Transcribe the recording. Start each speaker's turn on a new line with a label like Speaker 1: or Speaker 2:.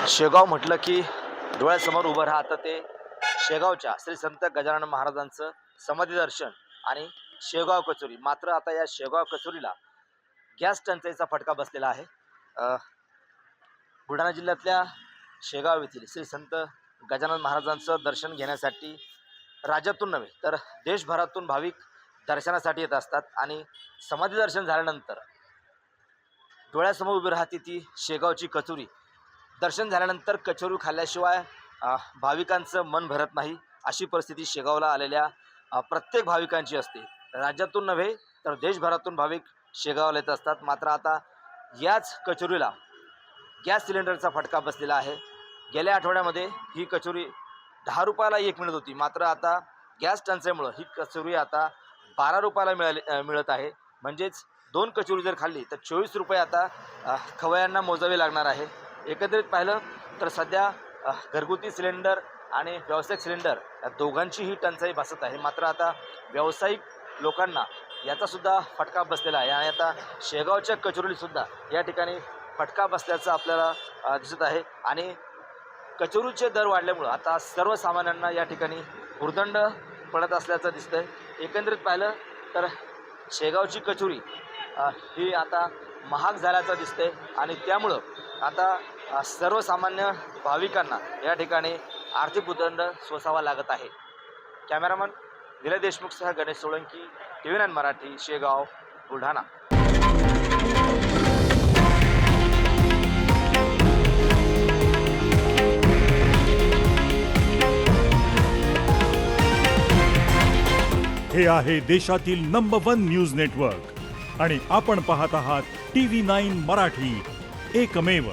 Speaker 1: शेगाव म्हटलं की डोळ्यासमोर उभं राहतं ते शेगावच्या श्री संत गजानन महाराजांचं समाधी दर्शन आणि शेगाव कचोरी. मात्र आता या शेगाव कचोरीला गॅस टंचाईचा फटका बसलेला आहे. बुलढाणा जिल्ह्यातल्या शेगाव येथील श्री संत गजानन महाराजांचं दर्शन घेण्यासाठी राज्यातून नव्हे तर देशभरातून भाविक दर्शनासाठी येत असतात आणि समाधी दर्शन झाल्यानंतर डोळ्यासमोर उभी राहते ती शेगावची कचोरी. दर्शन झाल्यानंतर कचोरी खाल्ल्याशिवाय भाविकांचं मन भरत नाही, अशी परिस्थिती शेगावला आलेल्या प्रत्येक भाविकांची असते. राज्यातून नव्हे तर देशभरातून भाविक शेगावला येत असतात. मात्र आता याच कचोरीला गॅस सिलेंडरचा फटका बसलेला आहे. गेल्या आठवड्यामध्ये ही कचोरी 10 रुपयाला एक मिळत होती, मात्र आता गॅस टंचाईमुळं ही कचोरी आता 12 रुपयाला मिळत आहे. म्हणजेच 2 कचोरी जर खाल्ली तर 24 रुपये आता खवय्यांना मोजावे लागणार आहे. एकंदरीत पाहिलं तर सध्या घरगुती सिलेंडर आणि व्यावसायिक सिलेंडर या दोघांचीही टंचाई भासत आहे. मात्र आता व्यावसायिक लोकांना याचासुद्धा फटका बसलेला आहे आणि आता शेगावच्या कचोरीसुद्धा या ठिकाणी फटका बसल्याचं आपल्याला दिसत आहे. आणि कचोरीचे दर वाढल्यामुळं आता सर्वसामान्यांना या ठिकाणी हुरदंड पडत असल्याचं दिसतंय. एकंदरीत पाहिलं तर शेगावची कचोरी ही आता महाग झाल्याचं दिसतंय आणि त्यामुळं आता सर्वसामान्य भाविकांना या ठिकाणी आर्थिक भूर्दंड सोसावा लागत आहे. कॅमेरामन विनय देशमुखसह गणेश सोळंकी, TV9 मराठी, शेगाव, बुलढाणा.
Speaker 2: हे आहे देशातील नंबर 1 न्यूज नेटवर्क आणि आपण पाहत आहात TV9 मराठी, एकमेव.